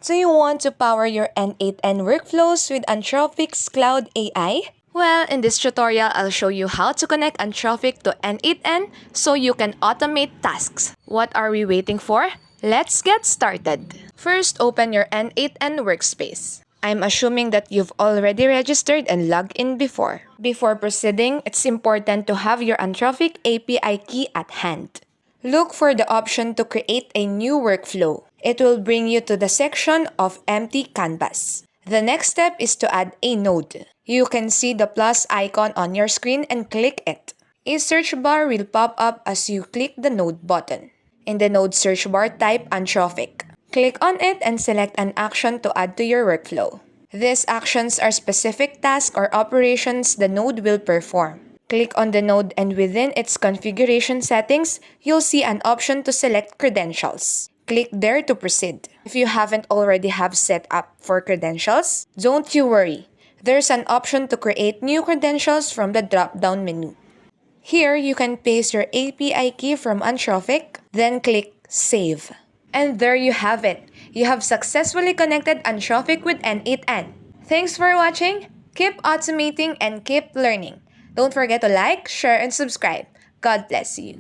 Do you want to power your N8N workflows with Anthropic's Cloud AI? Well, in this tutorial, I'll show you how to connect Anthropic to N8N so you can automate tasks. What are we waiting for? Let's get started. First, open your N8N workspace. I'm assuming that you've already registered and logged in before. Before proceeding, it's important to have your Anthropic API key at hand. Look for the option to create a new workflow. It will bring you to the section of Empty Canvas. The next step is to add a node. You can see the plus icon on your screen and click it. A search bar will pop up as you click the node button. In the node search bar, type Anthropic. Click on it and select an action to add to your workflow. These actions are specific tasks or operations the node will perform. Click on the node and within its configuration settings, you'll see an option to select credentials. Click there to proceed. If you haven't already have set up for credentials, don't you worry. There's an option to create new credentials from the drop-down menu. Here, you can paste your API key from Anthropic, then click Save. And there you have it. You have successfully connected Anthropic with N8N. Thanks for watching. Keep automating and keep learning. Don't forget to like, share, and subscribe. God bless you.